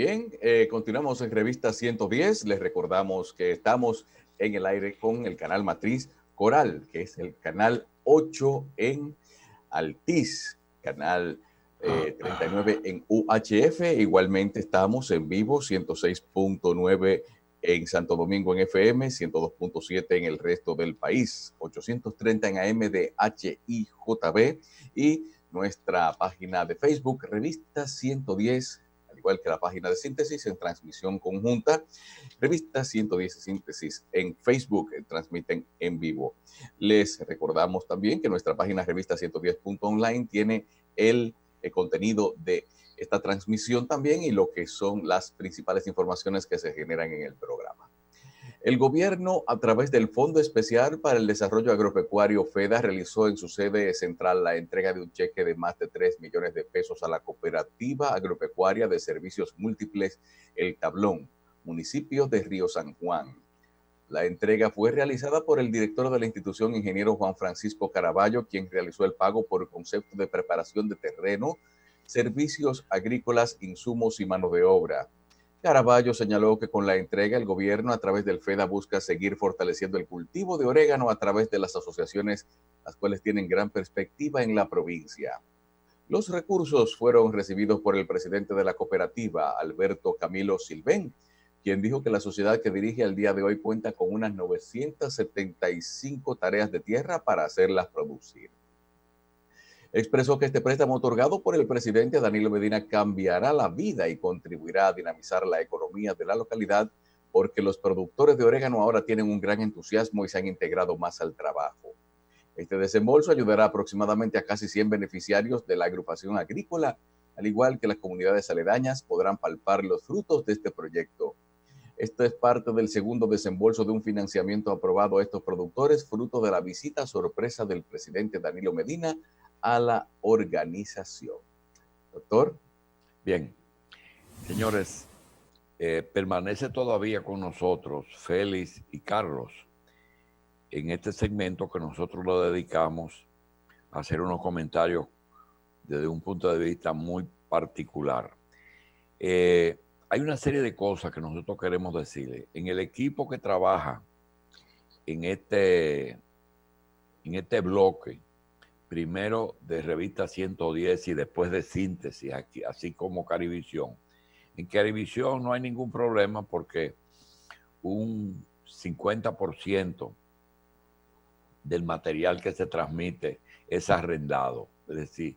Bien, continuamos en Revista 110. Les recordamos que estamos en el aire con el canal matriz Coral, que es el canal 8 en Altiz, canal 39 en UHF. Igualmente estamos en vivo, 106.9 en Santo Domingo en FM, 102.7 en el resto del país, 830 en AM de HIJB y nuestra página de Facebook, Revista 110, al igual que la página de Síntesis en transmisión conjunta, Revista 110 Síntesis en Facebook, transmiten en vivo. Les recordamos también que nuestra página revista 110.online tiene el contenido de esta transmisión también y lo que son las principales informaciones que se generan en el programa. El gobierno, a través del Fondo Especial para el Desarrollo Agropecuario FEDA, realizó en su sede central la entrega de un cheque de más de 3 millones de pesos a la Cooperativa Agropecuaria de Servicios Múltiples El Tablón, municipio de Río San Juan. La entrega fue realizada por el director de la institución, ingeniero Juan Francisco Caraballo, quien realizó el pago por concepto de preparación de terreno, servicios agrícolas, insumos y mano de obra. Caraballo señaló que con la entrega el gobierno a través del FEDA busca seguir fortaleciendo el cultivo de orégano a través de las asociaciones, las cuales tienen gran perspectiva en la provincia. Los recursos fueron recibidos por el presidente de la cooperativa, Alberto Camilo Silvén, quien dijo que la sociedad que dirige al día de hoy cuenta con unas 975 tareas de tierra para hacerlas producir. Expresó que este préstamo otorgado por el presidente Danilo Medina cambiará la vida y contribuirá a dinamizar la economía de la localidad porque los productores de orégano ahora tienen un gran entusiasmo y se han integrado más al trabajo. Este desembolso ayudará aproximadamente a casi 100 beneficiarios de la agrupación agrícola, al igual que las comunidades aledañas podrán palpar los frutos de este proyecto. Esto es parte del segundo desembolso de un financiamiento aprobado a estos productores, fruto de la visita sorpresa del presidente Danilo Medina a la organización. Doctor. Bien, señores, permanece todavía con nosotros Félix y Carlos en este segmento que nosotros lo dedicamos a hacer unos comentarios desde un punto de vista muy particular. Hay una serie de cosas que nosotros queremos decirle. En el equipo que trabaja en este bloque, primero de Revista 110 y después de Síntesis, aquí, así como Carivisión. En Carivisión no hay ningún problema porque un 50% del material que se transmite es arrendado. Es decir,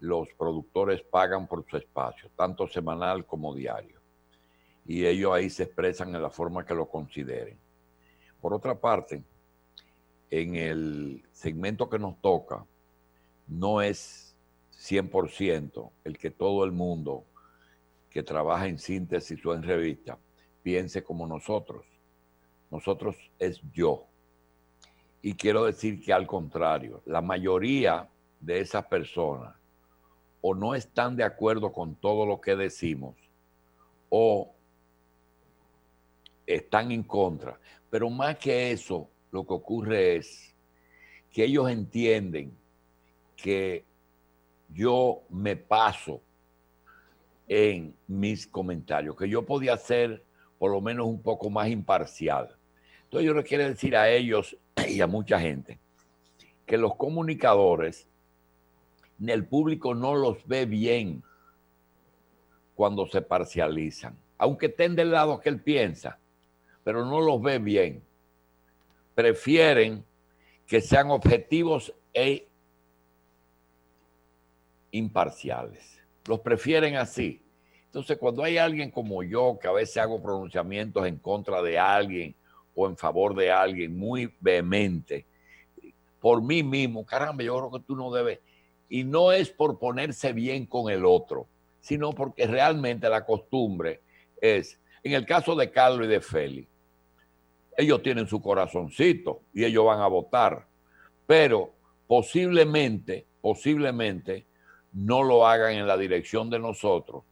los productores pagan por su espacio, tanto semanal como diario. Y ellos ahí se expresan en la forma que lo consideren. Por otra parte, en el segmento que nos toca, no es 100% el que todo el mundo que trabaja en Síntesis o en revista piense como nosotros. Nosotros es yo. Y quiero decir que al contrario, la mayoría de esas personas o no están de acuerdo con todo lo que decimos o están en contra. Pero más que eso, lo que ocurre es que ellos entienden que yo me paso en mis comentarios, que yo podía ser por lo menos un poco más imparcial. Entonces yo les quiero decir a ellos y a mucha gente que los comunicadores, el público no los ve bien cuando se parcializan, aunque estén del lado que él piensa, pero no los ve bien. Prefieren que sean objetivos e imparciales. Los prefieren así. Entonces, cuando hay alguien como yo, que a veces hago pronunciamientos en contra de alguien o en favor de alguien muy vehemente, por mí mismo, caramba, yo creo que tú no debes. Y no es por ponerse bien con el otro, sino porque realmente la costumbre es, en el caso de Carlos y de Félix, ellos tienen su corazoncito y ellos van a votar, pero posiblemente no lo hagan en la dirección de nosotros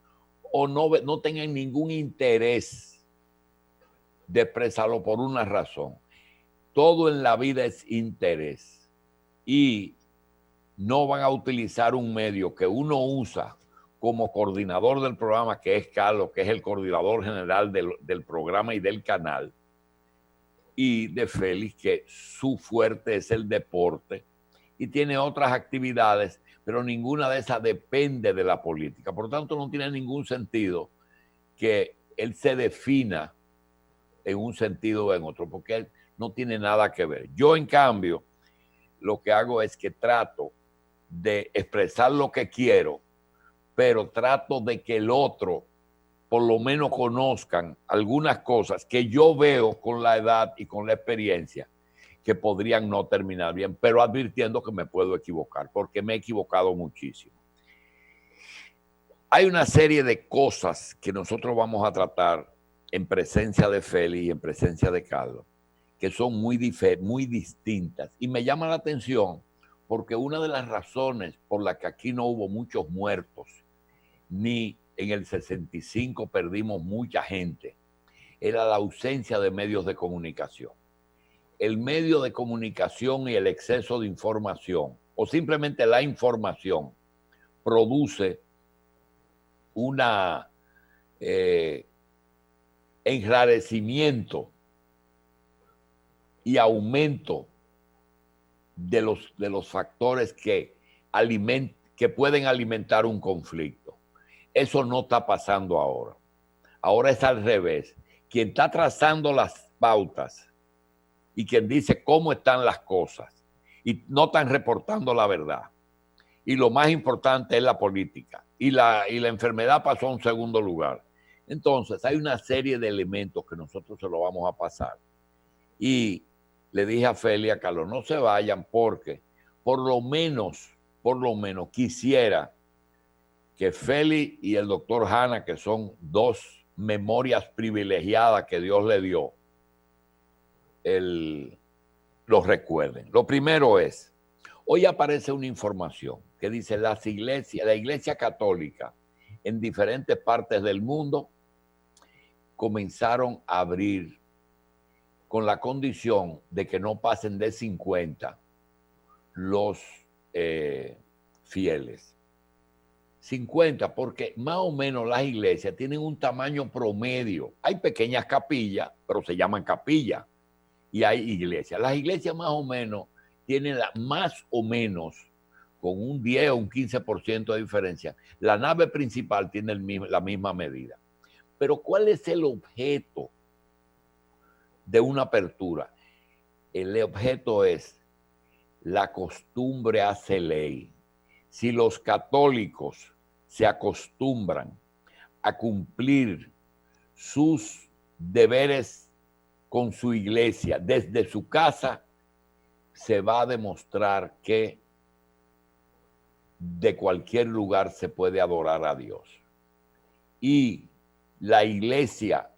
o no tengan ningún interés de expresarlo por una razón. Todo en la vida es interés y no van a utilizar un medio que uno usa como coordinador del programa, que es Carlos, que es el coordinador general del programa y del canal, y de Félix, que su fuerte es el deporte, y tiene otras actividades, pero ninguna de esas depende de la política. Por lo tanto, no tiene ningún sentido que él se defina en un sentido o en otro, porque él no tiene nada que ver. Yo, en cambio, lo que hago es que trato de expresar lo que quiero, pero trato de que el otro por lo menos conozcan algunas cosas que yo veo con la edad y con la experiencia que podrían no terminar bien, pero advirtiendo que me puedo equivocar, porque me he equivocado muchísimo. Hay una serie de cosas que nosotros vamos a tratar en presencia de Félix y en presencia de Carlos, que son muy distintas. Y me llama la atención porque una de las razones por las que aquí no hubo muchos muertos, ni en el 65 perdimos mucha gente, era la ausencia de medios de comunicación. El medio de comunicación y el exceso de información, o simplemente la información, produce una enrarecimiento y aumento de los factores que pueden alimentar un conflicto. Eso no está pasando ahora. Ahora es al revés. Quien está trazando las pautas y quien dice cómo están las cosas y no están reportando la verdad. Y lo más importante es la política. Y la enfermedad pasó a un segundo lugar. Entonces, hay una serie de elementos que nosotros se lo vamos a pasar. Y le dije a Félix y a Carlos, no se vayan porque por lo menos quisiera que Félix y el doctor Hanna, que son dos memorias privilegiadas que Dios le dio, los recuerden. Lo primero es, hoy aparece una información que dice la Iglesia Católica en diferentes partes del mundo comenzaron a abrir con la condición de que no pasen de 50 los fieles. 50, porque más o menos las iglesias tienen un tamaño promedio. Hay pequeñas capillas, pero se llaman capillas, y hay iglesias. Las iglesias más o menos tienen más o menos con un 10 o un 15% de diferencia. La nave principal tiene la misma medida. Pero ¿cuál es el objeto de una apertura? El objeto es la costumbre hace ley. Si los católicos se acostumbran a cumplir sus deberes con su iglesia desde su casa, se va a demostrar que de cualquier lugar se puede adorar a Dios. Y la iglesia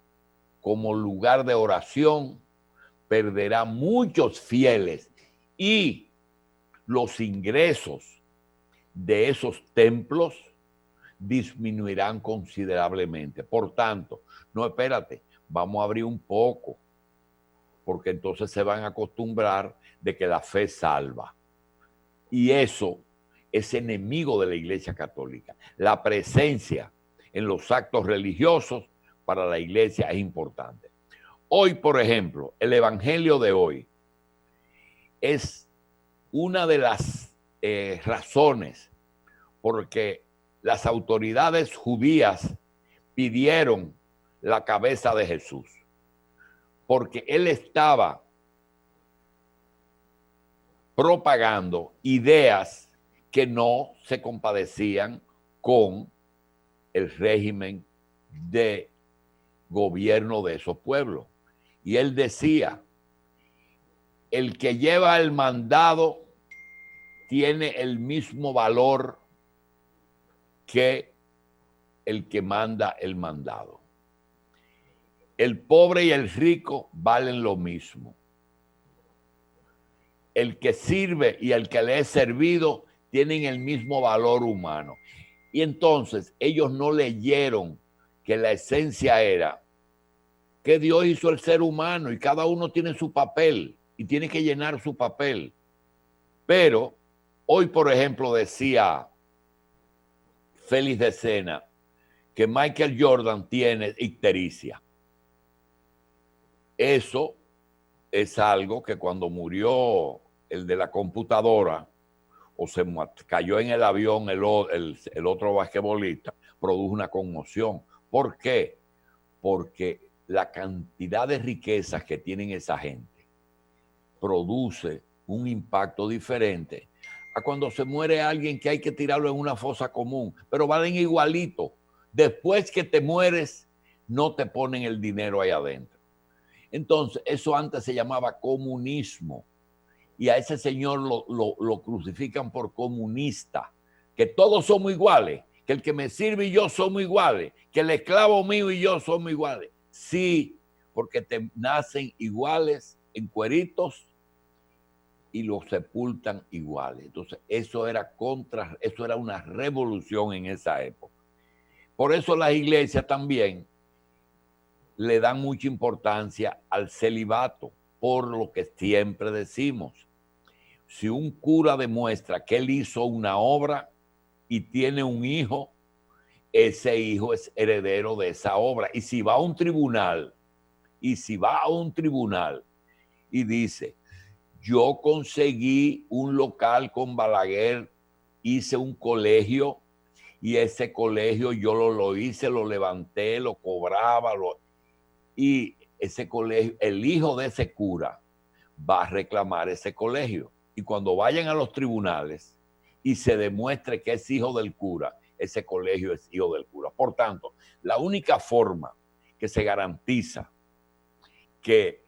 como lugar de oración perderá muchos fieles y los ingresos de esos templos disminuirán considerablemente. Por tanto, no, espérate, vamos a abrir un poco, porque entonces se van a acostumbrar de que la fe salva. Y eso es enemigo de la Iglesia Católica. La presencia en los actos religiosos para la Iglesia es importante. Hoy, por ejemplo, el Evangelio de hoy es una de las razones porque las autoridades judías pidieron la cabeza de Jesús, porque él estaba propagando ideas que no se compadecían con el régimen de gobierno de esos pueblos. Y él decía, el que lleva el mandado tiene el mismo valor que el que manda el mandado. El pobre y el rico valen lo mismo. El que sirve y el que le es servido tienen el mismo valor humano. Y entonces ellos no leyeron que la esencia era que Dios hizo el ser humano y cada uno tiene su papel y tiene que llenar su papel. Pero hoy, por ejemplo, decía Félix de Sena, que Michael Jordan tiene ictericia. Eso es algo que cuando murió el de la computadora o se cayó en el avión el otro basquetbolista, produjo una conmoción. ¿Por qué? Porque la cantidad de riquezas que tienen esa gente produce un impacto diferente a cuando se muere alguien que hay que tirarlo en una fosa común, pero valen igualito. Después que te mueres, no te ponen el dinero ahí adentro. Entonces, eso antes se llamaba comunismo. Y a ese señor lo crucifican por comunista, que todos somos iguales, que el que me sirve y yo somos iguales, que el esclavo mío y yo somos iguales. Sí, porque te nacen iguales en cueritos y los sepultan iguales. Entonces, eso era una revolución en esa época. Por eso las iglesias también le dan mucha importancia al celibato, por lo que siempre decimos. Si un cura demuestra que él hizo una obra y tiene un hijo, ese hijo es heredero de esa obra. Y si va a un tribunal, y dice, yo conseguí un local con Balaguer, hice un colegio, y ese colegio yo lo hice, lo levanté, lo cobraba, y ese colegio, el hijo de ese cura va a reclamar ese colegio. Y cuando vayan a los tribunales y se demuestre que es hijo del cura, ese colegio es hijo del cura. Por tanto, la única forma que se garantiza que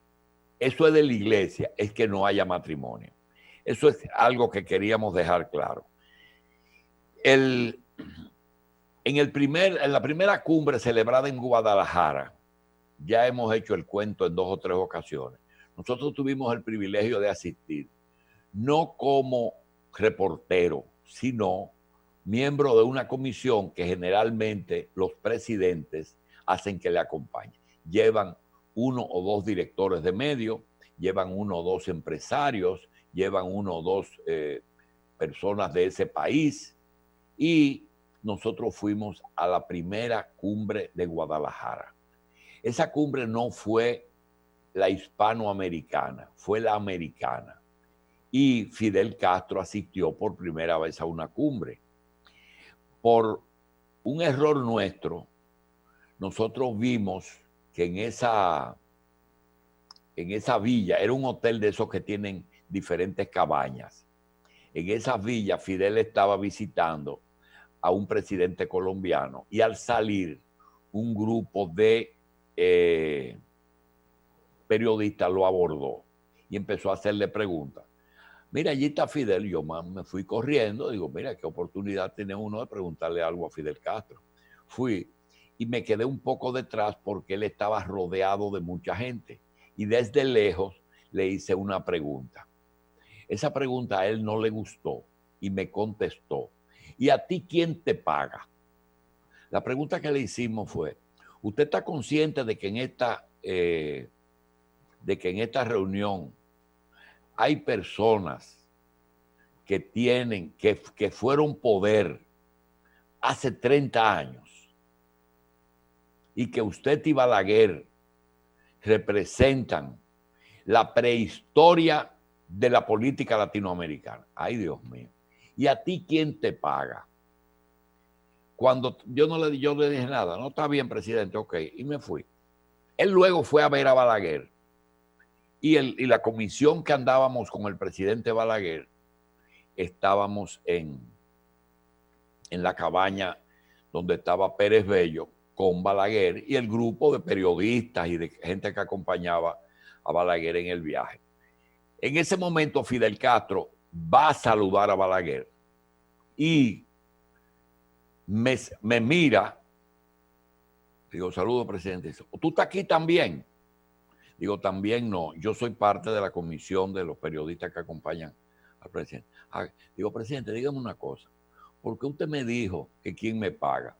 eso es de la iglesia es que no haya matrimonio. Eso es algo que queríamos dejar claro. En la primera cumbre celebrada en Guadalajara, ya hemos hecho el cuento en 2 o 3 ocasiones. Nosotros tuvimos el privilegio de asistir, no como reportero, sino miembro de una comisión que generalmente los presidentes hacen que le acompañen. Llevan 1 o 2 directores de medios, llevan 1 o 2 empresarios, llevan 1 o 2 personas de ese país, y nosotros fuimos a la primera cumbre de Guadalajara. Esa cumbre no fue la hispanoamericana, fue la americana. Y Fidel Castro asistió por primera vez a una cumbre. Por un error nuestro, nosotros vimos que en esa villa, era un hotel de esos que tienen diferentes cabañas. En esa villa Fidel estaba visitando a un presidente colombiano y al salir un grupo de periodistas lo abordó y empezó a hacerle preguntas. Mira, allí está Fidel. Yo me fui corriendo. Digo, mira, qué oportunidad tiene uno de preguntarle algo a Fidel Castro. Fui y me quedé un poco detrás porque él estaba rodeado de mucha gente. Y desde lejos le hice una pregunta. Esa pregunta a él no le gustó y me contestó. ¿Y a ti quién te paga? La pregunta que le hicimos fue, ¿usted está consciente de que en esta reunión hay personas que fueron poder hace 30 años y que usted y Balaguer representan la prehistoria de la política latinoamericana? Ay, Dios mío. ¿Y a ti quién te paga? Cuando yo le dije nada, no está bien, presidente, ok, y me fui. Él luego fue a ver a Balaguer y la comisión que andábamos con el presidente Balaguer, estábamos en la cabaña donde estaba Pérez Bello con Balaguer y el grupo de periodistas y de gente que acompañaba a Balaguer en el viaje. En ese momento Fidel Castro va a saludar a Balaguer y me mira. Digo, saludo, presidente. Dice, ¿tú estás aquí también? Digo, también no. Yo soy parte de la comisión de los periodistas que acompañan al presidente. Digo, presidente, dígame una cosa. ¿Por qué usted me dijo que quién me paga?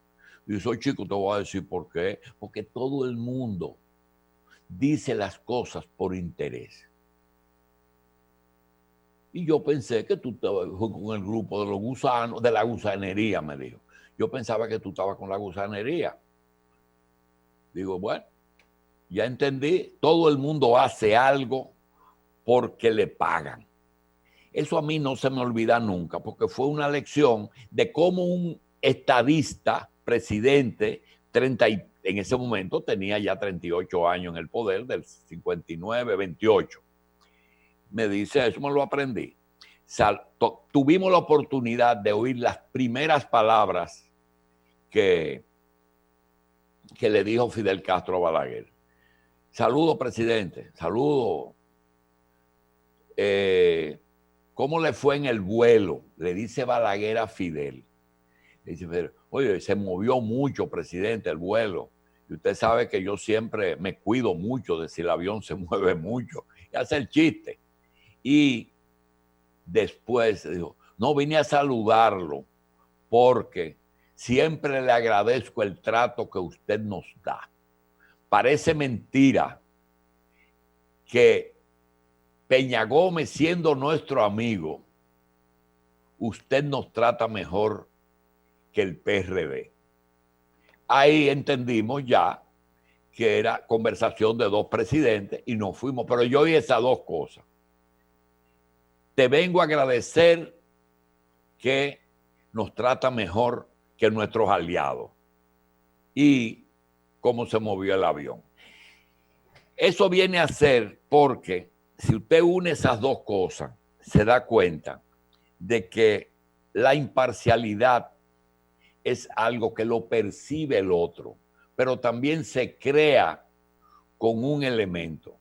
Digo, soy chico, te voy a decir por qué. Porque todo el mundo dice las cosas por interés. Y yo pensé que tú estabas con el grupo de los gusanos, de la gusanería, me dijo. yo pensaba que tú estabas con la gusanería. Digo, bueno, ya entendí, todo el mundo hace algo porque le pagan. Eso a mí no se me olvida nunca, porque fue una lección de cómo un estadista, presidente, en ese momento tenía ya 38 años en el poder, del 59, 28. Me dice, eso me lo aprendí. Tuvimos la oportunidad de oír las primeras palabras que le dijo Fidel Castro a Balaguer. Saludo, presidente, saludo. ¿Cómo le fue en el vuelo? Le dice Balaguer a Fidel. Le dice Fidel, oye, se movió mucho, presidente, el vuelo. Y usted sabe que yo siempre me cuido mucho de si el avión se mueve mucho. Y hace el chiste. Y después dijo, no, vine a saludarlo porque siempre le agradezco el trato que usted nos da. Parece mentira que Peña Gómez, siendo nuestro amigo, usted nos trata mejor que el PRD. Ahí entendimos ya que era conversación de dos presidentes y nos fuimos. Pero yo oí esas dos cosas. Te vengo a agradecer que nos trata mejor que nuestros aliados. Y cómo se movió el avión. Eso viene a ser porque si usted une esas dos cosas, se da cuenta de que la imparcialidad es algo que lo percibe el otro, pero también se crea con un elemento.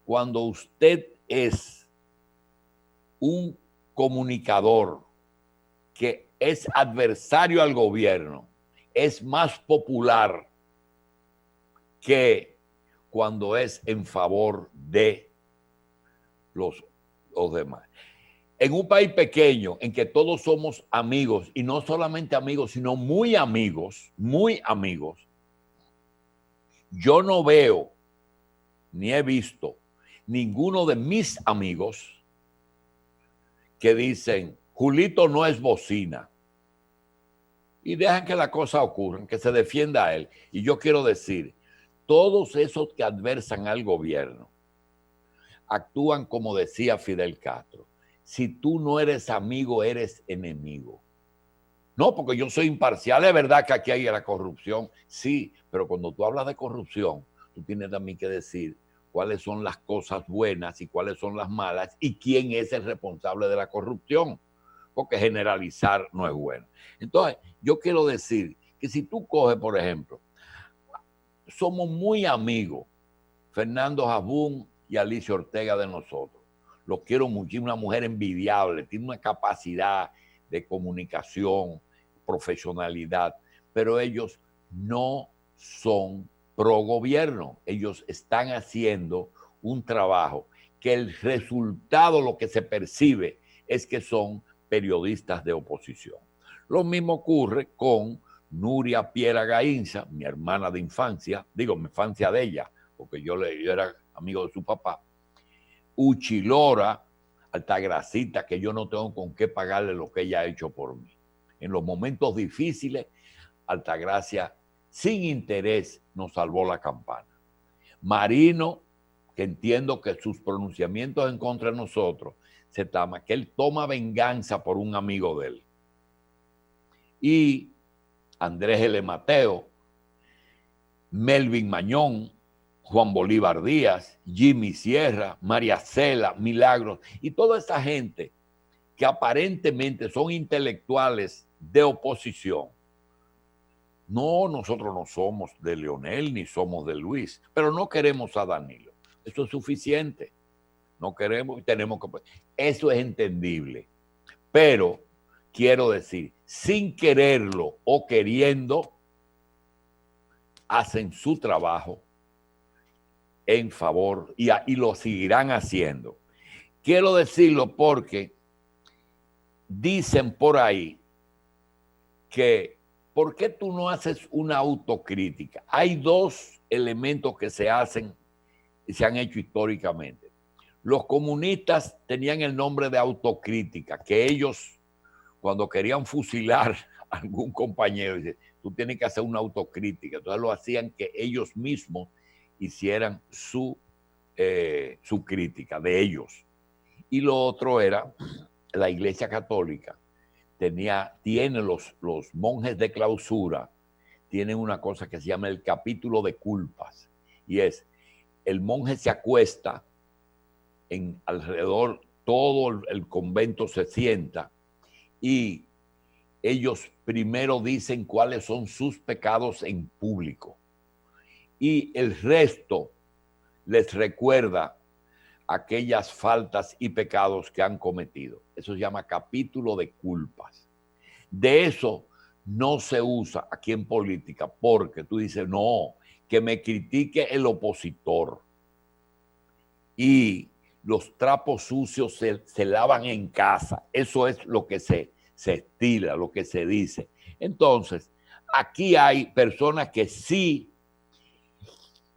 Cuando usted es un comunicador que es adversario al gobierno, es más popular que cuando es en favor de los demás. En un país pequeño en que todos somos amigos, y no solamente amigos, sino muy amigos, yo no veo ni he visto ninguno de mis amigos que dicen, Julito no es bocina. Y dejan que la cosa ocurra, que se defienda a él. Y yo quiero decir, todos esos que adversan al gobierno actúan como decía Fidel Castro. Si tú no eres amigo, eres enemigo. No, porque yo soy imparcial. Es verdad que aquí hay la corrupción. Sí, pero cuando tú hablas de corrupción, tú tienes también que decir cuáles son las cosas buenas y cuáles son las malas y quién es el responsable de la corrupción. Porque generalizar no es bueno. Entonces, yo quiero decir que si tú coges, por ejemplo, somos muy amigos, Fernando Jabún y Alicia Ortega de nosotros. Los quiero muchísimo, una mujer envidiable, tiene una capacidad de comunicación, profesionalidad, pero ellos no son pro gobierno. Ellos están haciendo un trabajo que el resultado, lo que se percibe, es que son periodistas de oposición. Lo mismo ocurre con Nuria Piera Gainza, mi hermana de infancia, digo, mi infancia de ella, porque yo era amigo de su papá. Uchilora, Altagracita, que yo no tengo con qué pagarle lo que ella ha hecho por mí. En los momentos difíciles, Altagracia, sin interés, nos salvó la campana. Marino, que entiendo que sus pronunciamientos en contra de nosotros se tama, que él toma venganza por un amigo de él. Y Andrés L. Mateo, Melvin Mañón, Juan Bolívar Díaz, Jimmy Sierra, María Cela, Milagros, y toda esa gente que aparentemente son intelectuales de oposición. No, nosotros no somos de Leonel ni somos de Luis, pero no queremos a Danilo. Eso es suficiente. No queremos y tenemos que... Eso es entendible. Pero quiero decir, sin quererlo o queriendo, hacen su trabajo en favor y lo seguirán haciendo. Quiero decirlo porque dicen por ahí que ¿por qué tú no haces una autocrítica? Hay dos elementos que se hacen y se han hecho históricamente. Los comunistas tenían el nombre de autocrítica, que ellos cuando querían fusilar algún compañero y dice, tú tienes que hacer una autocrítica. Entonces lo hacían que ellos mismos hicieran su crítica de ellos. Y lo otro era la Iglesia Católica. Tiene los monjes de clausura, tienen una cosa que se llama el capítulo de culpas. Y es, el monje se acuesta alrededor, todo el convento se sienta y ellos primero dicen cuáles son sus pecados en público. Y el resto les recuerda aquellas faltas y pecados que han cometido. Eso se llama capítulo de culpas. De eso no se usa aquí en política porque tú dices, no, que me critique el opositor. Y los trapos sucios se lavan en casa. Eso es lo que se estila, lo que se dice. Entonces, aquí hay personas que sí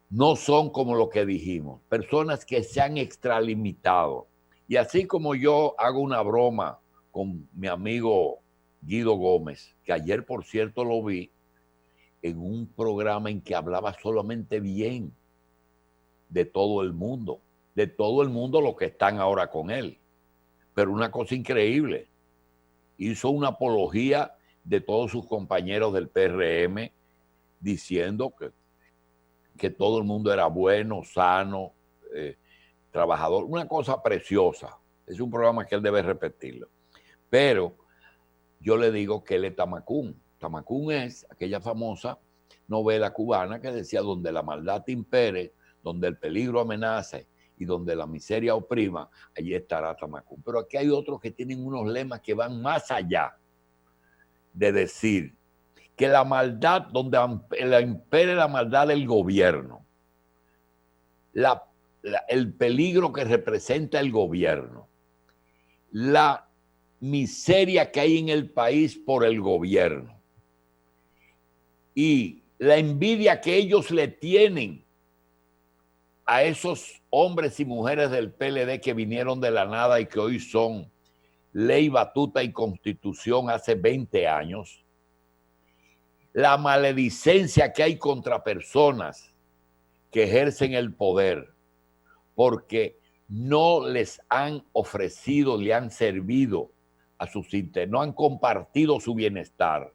no son como lo que dijimos, personas que se han extralimitado. Y así como yo hago una broma con mi amigo Guido Gómez, que ayer, por cierto, lo vi en un programa en que hablaba solamente bien de todo el mundo los que están ahora con él. Pero una cosa increíble, hizo una apología de todos sus compañeros del PRM diciendo que todo el mundo era bueno, sano, trabajador. Una cosa preciosa. Es un programa que él debe repetirlo. Pero yo le digo que él es Tamacún. Tamacún es aquella famosa novela cubana que decía donde la maldad impere, donde el peligro amenace y donde la miseria oprima, allí estará Tamacún. Pero aquí hay otros que tienen unos lemas que van más allá de decir que la maldad, donde impere la maldad del gobierno, el peligro que representa el gobierno, la miseria que hay en el país por el gobierno y la envidia que ellos le tienen a esos hombres y mujeres del PLD que vinieron de la nada y que hoy son ley, batuta y constitución hace 20 años, la maledicencia que hay contra personas que ejercen el poder porque no les han ofrecido, le han servido a sus intereses, no han compartido su bienestar,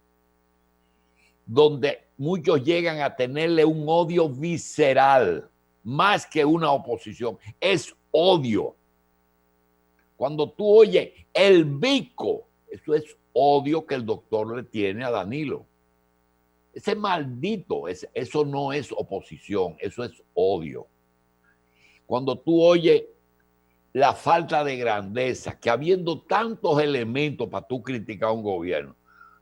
donde muchos llegan a tenerle un odio visceral, más que una oposición, es odio. Cuando tú oyes el bico, eso es odio que el doctor le tiene a Danilo. Ese maldito, eso no es oposición, eso es odio. Cuando tú oyes la falta de grandeza, que habiendo tantos elementos para tú criticar a un gobierno,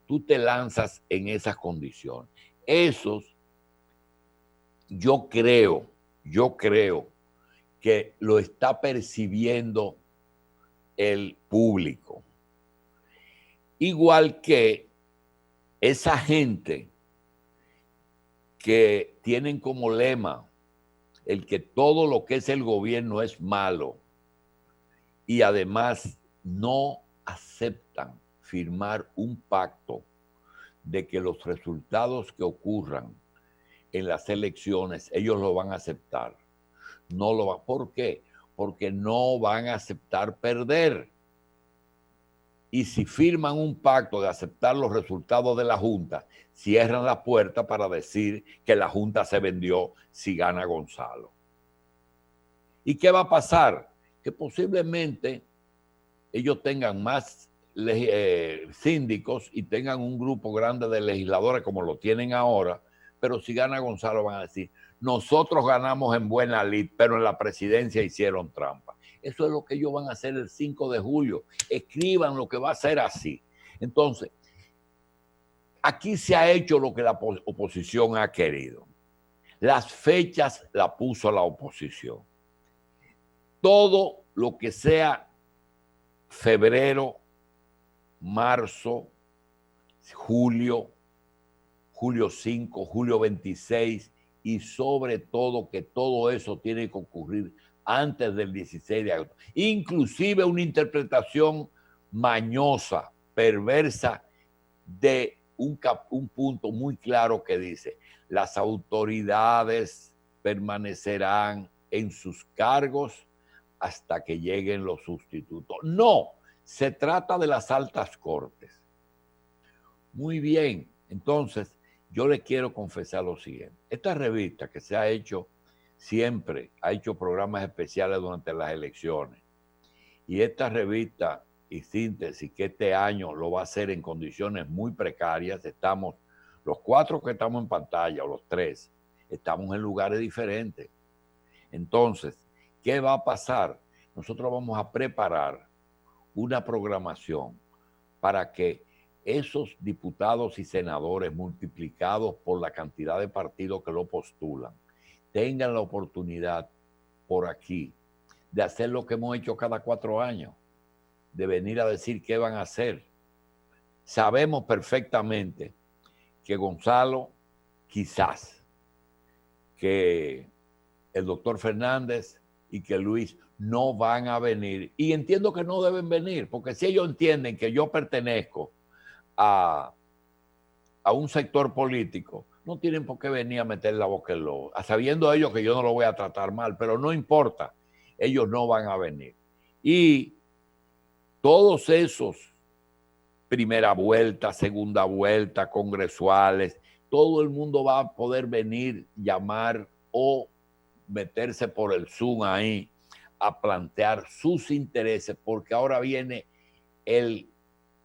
tú te lanzas en esas condiciones. Esos, yo creo que lo está percibiendo el público. Igual que esa gente que tienen como lema el que todo lo que es el gobierno es malo y además no aceptan firmar un pacto de que los resultados que ocurran en las elecciones ellos lo van a aceptar. No lo van. ¿Por qué? Porque no van a aceptar perder. Y si firman un pacto de aceptar los resultados de la Junta, cierran la puerta para decir que la Junta se vendió si gana Gonzalo. ¿Y qué va a pasar? Que posiblemente ellos tengan más síndicos y tengan un grupo grande de legisladores como lo tienen ahora, pero si gana Gonzalo van a decir, nosotros ganamos en buena lid, pero en la presidencia hicieron trampa. Eso es lo que ellos van a hacer el 5 de julio. Escriban lo que va a ser así. Entonces, aquí se ha hecho lo que la oposición ha querido. Las fechas la puso la oposición. Todo lo que sea febrero, marzo, julio 5, julio 26 y sobre todo que todo eso tiene que ocurrir antes del 16 de agosto. Inclusive una interpretación mañosa, perversa de un punto muy claro que dice, las autoridades permanecerán en sus cargos hasta que lleguen los sustitutos. No, se trata de las altas cortes. Muy bien, entonces yo le quiero confesar lo siguiente. Esta revista que se ha hecho siempre, ha hecho programas especiales durante las elecciones. Y esta revista y síntesis que este año lo va a hacer en condiciones muy precarias, estamos, los 4 que estamos en pantalla, o los 3, estamos en lugares diferentes. Entonces, ¿qué va a pasar? Nosotros vamos a preparar una programación para que esos diputados y senadores multiplicados por la cantidad de partidos que lo postulan tengan la oportunidad por aquí de hacer lo que hemos hecho cada 4 años, de venir a decir qué van a hacer. Sabemos perfectamente que Gonzalo, quizás, que el doctor Fernández y que Luis no van a venir. Y entiendo que no deben venir, porque si ellos entienden que yo pertenezco a un sector político, no tienen por qué venir a meter la boca en lo, sabiendo ellos que yo no lo voy a tratar mal, pero no importa, ellos no van a venir. Y todos esos primera vuelta, segunda vuelta, congresuales, todo el mundo va a poder venir, llamar o meterse por el Zoom ahí a plantear sus intereses, porque ahora viene el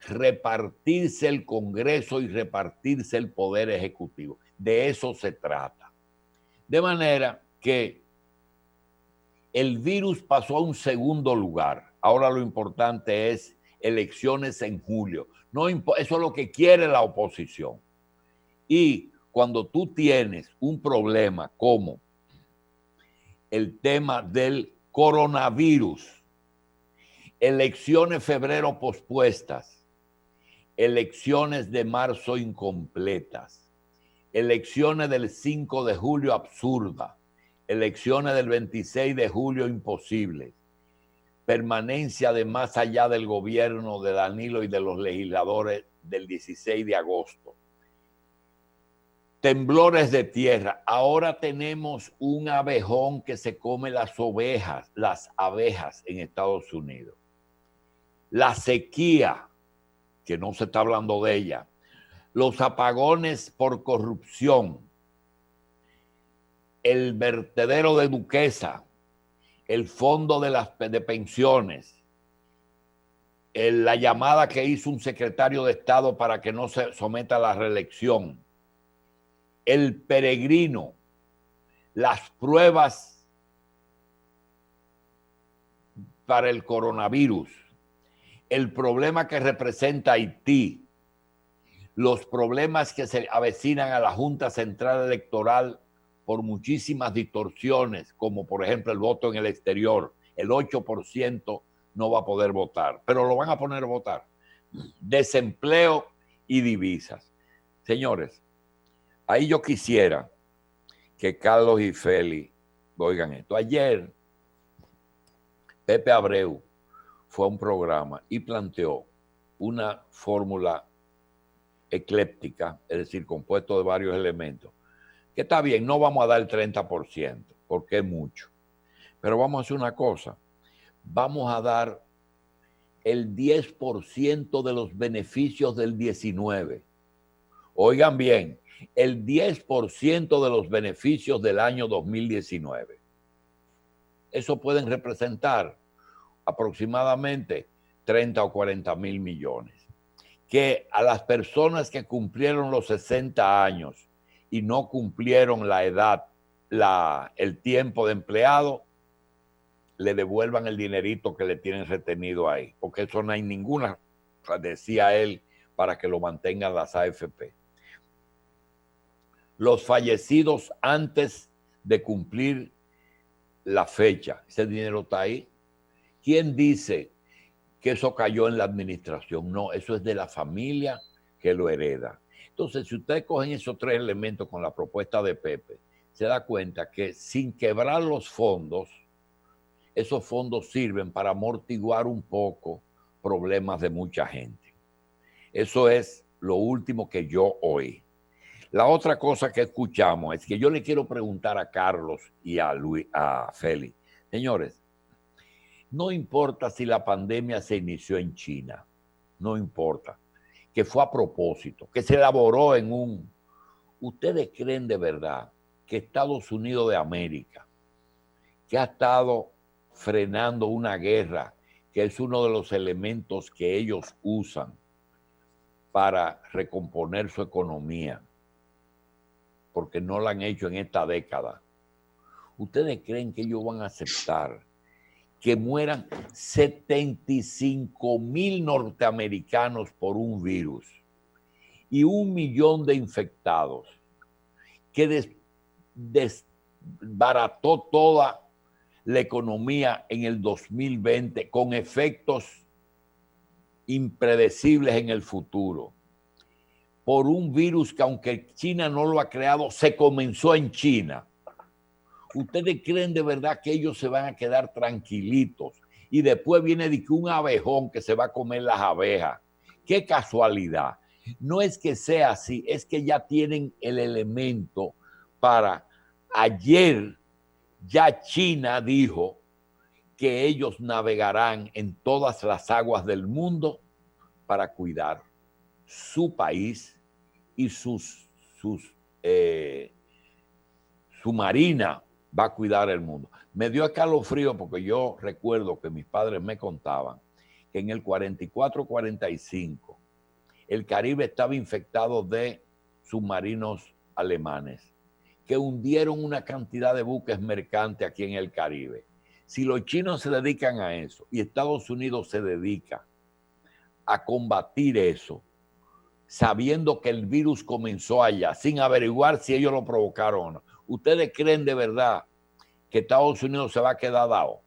repartirse el Congreso y repartirse el Poder Ejecutivo. De eso se trata. De manera que el virus pasó a un segundo lugar. Ahora lo importante es elecciones en julio. No, eso es lo que quiere la oposición. Y cuando tú tienes un problema como el tema del coronavirus, elecciones en febrero pospuestas, elecciones de marzo incompletas, elecciones del 5 de julio absurda, elecciones del 26 de julio imposibles, permanencia de más allá del gobierno de Danilo y de los legisladores del 16 de agosto, temblores de tierra. Ahora tenemos un abejón que se come las abejas en Estados Unidos. La sequía, que no se está hablando de ella, los apagones por corrupción, el vertedero de Duquesa, el fondo de pensiones, la llamada que hizo un secretario de Estado para que no se someta a la reelección, el peregrino, las pruebas para el coronavirus, el problema que representa Haití, los problemas que se avecinan a la Junta Central Electoral por muchísimas distorsiones, como por ejemplo el voto en el exterior. El 8% no va a poder votar, pero lo van a poner a votar. Desempleo y divisas. Señores, ahí yo quisiera que Carlos y Feli oigan esto. Ayer, Pepe Abreu fue a un programa y planteó una fórmula ecléptica, es decir, compuesto de varios elementos, que está bien, no vamos a dar el 30%, porque es mucho, pero vamos a hacer una cosa, vamos a dar el 10% de los beneficios del 19. Oigan bien, el 10% de los beneficios del año 2019. Eso pueden representar aproximadamente 30 o 40 mil millones. Que a las personas que cumplieron los 60 años y no cumplieron la edad, el tiempo de empleado, le devuelvan el dinerito que le tienen retenido ahí, porque eso no hay ninguna, decía él, para que lo mantengan las AFP. Los fallecidos antes de cumplir la fecha, ese dinero está ahí. ¿Quién dice que eso cayó en la administración? No, eso es de la familia que lo hereda. Entonces, si ustedes cogen esos 3 elementos con la propuesta de Pepe, se da cuenta que sin quebrar los fondos, esos fondos sirven para amortiguar un poco problemas de mucha gente. Eso es lo último que yo oí. La otra cosa que escuchamos es que yo le quiero preguntar a Carlos y a Félix, señores, no importa si la pandemia se inició en China, no importa, que fue a propósito, que se elaboró en un... ¿Ustedes creen de verdad que Estados Unidos de América, que ha estado frenando una guerra, que es uno de los elementos que ellos usan para recomponer su economía, porque no lo han hecho en esta década, ¿ustedes creen que ellos van a aceptar que mueran 75,000 norteamericanos por un virus y 1 millón de infectados, que desbarató toda la economía en el 2020 con efectos impredecibles en el futuro, por un virus que aunque China no lo ha creado, se comenzó en China? ¿Ustedes creen de verdad que ellos se van a quedar tranquilitos y después viene de que un abejón que se va a comer las abejas? ¡Qué casualidad! No es que sea así, es que ya tienen el elemento para... Ayer ya China dijo que ellos navegarán en todas las aguas del mundo para cuidar su país y su marina va a cuidar el mundo. Me dio escalofrío porque yo recuerdo que mis padres me contaban que en el 44-45 el Caribe estaba infectado de submarinos alemanes que hundieron una cantidad de buques mercantes aquí en el Caribe. Si los chinos se dedican a eso y Estados Unidos se dedica a combatir eso, sabiendo que el virus comenzó allá, sin averiguar si ellos lo provocaron o no, ¿ustedes creen de verdad que Estados Unidos se va a quedar dado?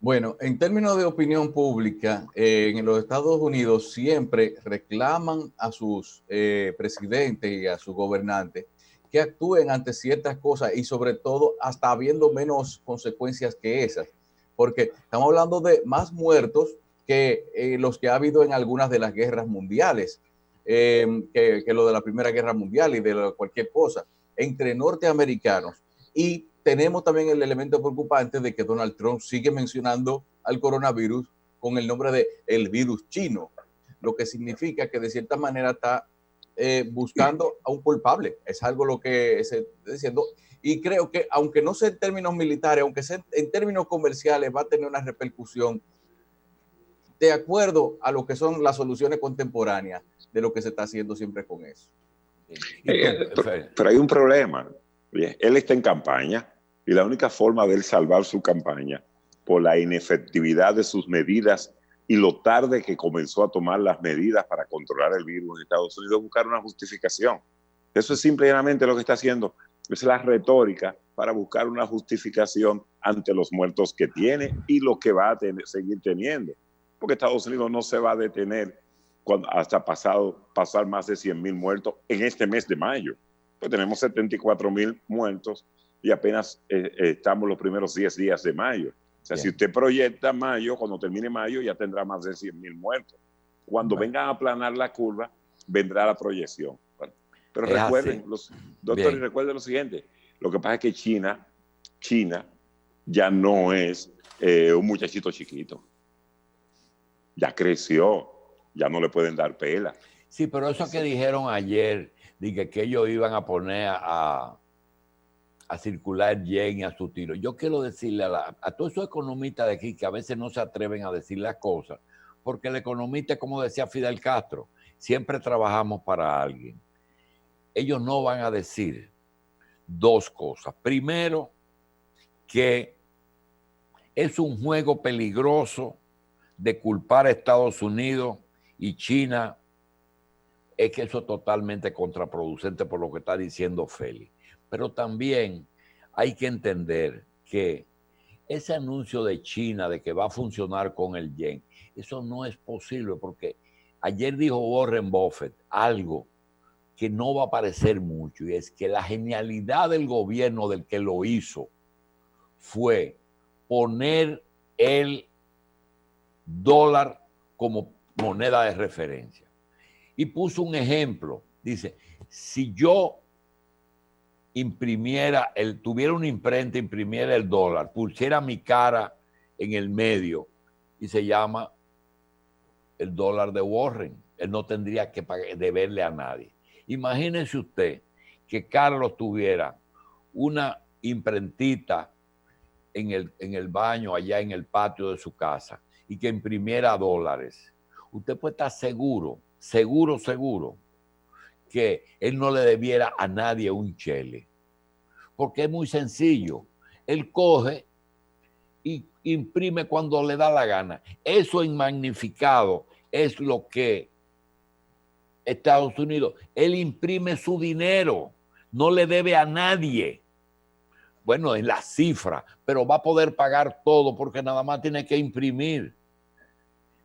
Bueno, en términos de opinión pública, en los Estados Unidos siempre reclaman a sus presidentes y a sus gobernantes que actúen ante ciertas cosas y sobre todo hasta habiendo menos consecuencias que esas, porque estamos hablando de más muertos que los que ha habido en algunas de las guerras mundiales, que lo de la Primera Guerra Mundial y de cualquier cosa, entre norteamericanos. Y tenemos también el elemento preocupante de que Donald Trump sigue mencionando al coronavirus con el nombre de el virus chino, lo que significa que de cierta manera está buscando a un culpable. Es algo lo que se está diciendo. Y creo que aunque no sea en términos militares, aunque sea en términos comerciales, va a tener una repercusión de acuerdo a lo que son las soluciones contemporáneas de lo que se está haciendo siempre con eso. Pero hay un problema. Él está en campaña y la única forma de él salvar su campaña por la inefectividad de sus medidas y lo tarde que comenzó a tomar las medidas para controlar el virus en Estados Unidos es buscar una justificación. Eso es simplemente lo que está haciendo. Es la retórica para buscar una justificación ante los muertos que tiene y lo que va a seguir teniendo. Porque Estados Unidos no se va a detener hasta pasar más de 100,000 muertos en este mes de mayo. Pues tenemos 74,000 muertos y apenas estamos los primeros 10 días de mayo. O sea, si usted proyecta mayo, cuando termine mayo ya tendrá más de 100,000 muertos. Cuando vengan a aplanar la curva, vendrá la proyección. Bueno, pero recuerden, doctores, recuerden lo siguiente. Lo que pasa es que China ya no es un muchachito chiquito. Ya creció, ya no le pueden dar pela. Sí, pero eso que dijeron ayer, de que ellos iban a poner a circular yen y a su tiro. Yo quiero decirle a todos esos economistas de aquí que a veces no se atreven a decir las cosas, porque el economista, como decía Fidel Castro, siempre trabajamos para alguien. Ellos no van a decir dos cosas. Primero, que es un juego peligroso de culpar a Estados Unidos y China, es que eso es totalmente contraproducente por lo que está diciendo Félix. Pero también hay que entender que ese anuncio de China de que va a funcionar con el yen, eso no es posible porque ayer dijo Warren Buffett algo que no va a parecer mucho, y es que la genialidad del gobierno del que lo hizo fue poner el dólar como moneda de referencia. y puso un ejemplo. Dice, si yo tuviera una imprenta, imprimiera el dólar, pusiera mi cara en el medio y se llama el dólar de Warren. Él no tendría que deberle a nadie. Imagínense usted que Carlos tuviera una imprentita en el baño, allá en el patio de su casa, y que imprimiera dólares. Usted puede estar seguro que él no le debiera a nadie un chele. Porque es muy sencillo. Él coge y imprime cuando le da la gana. Eso en magnificado es lo que Estados Unidos, él imprime su dinero, no le debe a nadie. Bueno, en la cifra, pero va a poder pagar todo porque nada más tiene que imprimir.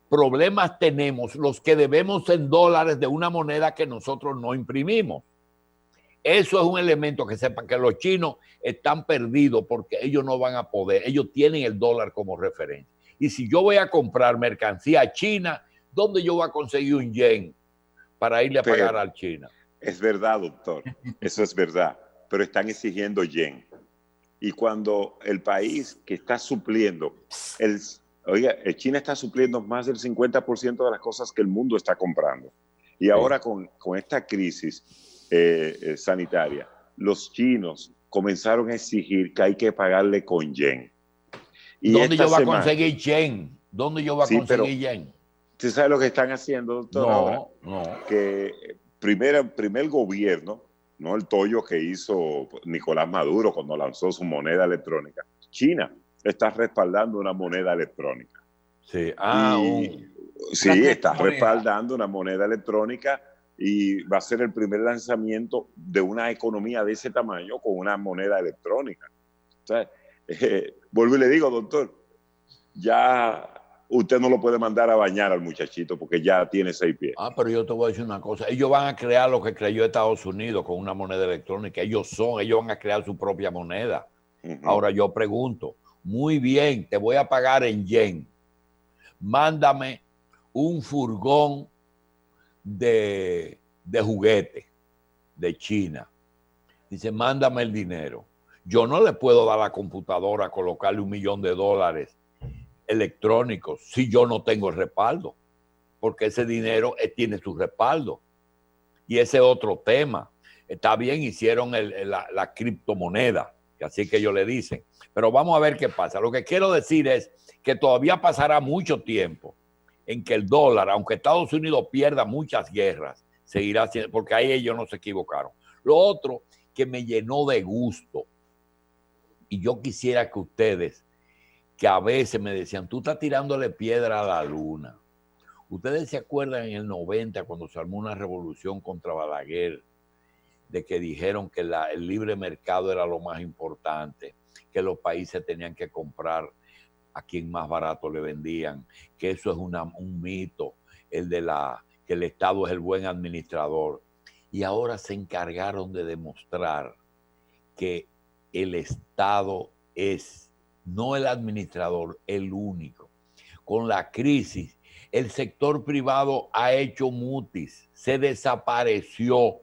Problemas tenemos los que debemos en dólares de una moneda que nosotros no imprimimos. Eso es un elemento que sepan que los chinos están perdidos porque ellos no van a poder, ellos tienen el dólar como referencia. Y si yo voy a comprar mercancía china, ¿dónde yo voy a conseguir un yen para irle a pagar al China? Es verdad, doctor, eso es verdad, pero están exigiendo yen. Y cuando el país que está supliendo, China está supliendo más del 50% de las cosas que el mundo está comprando. Y ahora con esta crisis sanitaria, los chinos comenzaron a exigir que hay que pagarle con yen. Y ¿dónde yo voy a conseguir yen? ¿Dónde yo voy a conseguir yen? ¿Usted sabe lo que están haciendo, doctor? No. Que primer gobierno, no el tollo que hizo Nicolás Maduro cuando lanzó su moneda electrónica. China está respaldando una moneda electrónica. Sí, está respaldando una moneda electrónica y va a ser el primer lanzamiento de una economía de ese tamaño con una moneda electrónica. O sea, vuelvo y le digo, doctor, ya usted no lo puede mandar a bañar al muchachito porque ya tiene 6 pies. Pero yo te voy a decir una cosa. Ellos van a crear lo que creyó Estados Unidos con una moneda electrónica. Ellos van a crear su propia moneda. Ahora yo pregunto, muy bien, te voy a pagar en yen. Mándame un furgón de juguete de China. Dice, mándame el dinero. Yo no le puedo dar a la computadora, colocarle $1 millón electrónicos si yo no tengo el respaldo, porque ese dinero tiene su respaldo. Y ese otro tema. Está bien, hicieron la criptomoneda, que así que ellos le dicen, pero vamos a ver qué pasa. Lo que quiero decir es que todavía pasará mucho tiempo en que el dólar, aunque Estados Unidos pierda muchas guerras, seguirá siendo, porque ahí ellos no se equivocaron. Lo otro que me llenó de gusto, y yo quisiera que ustedes, que a veces me decían, tú estás tirándole piedra a la luna. Ustedes se acuerdan en el 90 cuando se armó una revolución contra Balaguer, de que dijeron que el libre mercado era lo más importante, que los países tenían que comprar a quien más barato le vendían, que eso es un mito, que el Estado es el buen administrador. Y ahora se encargaron de demostrar que el Estado es no el administrador, el único. Con la crisis, el sector privado ha hecho mutis, se desapareció.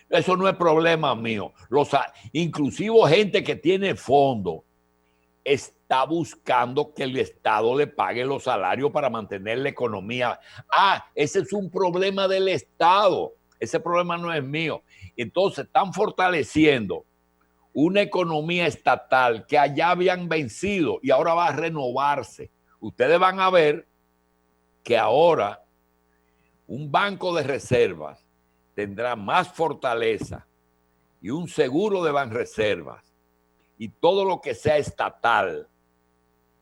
Eso no es problema mío. Inclusive gente que tiene fondo está buscando que el Estado le pague los salarios para mantener la economía. Ese es un problema del Estado. Ese problema no es mío. Entonces están fortaleciendo una economía estatal que allá habían vencido y ahora va a renovarse. Ustedes van a ver que ahora un banco de reservas tendrá más fortaleza y un seguro de banreservas y todo lo que sea estatal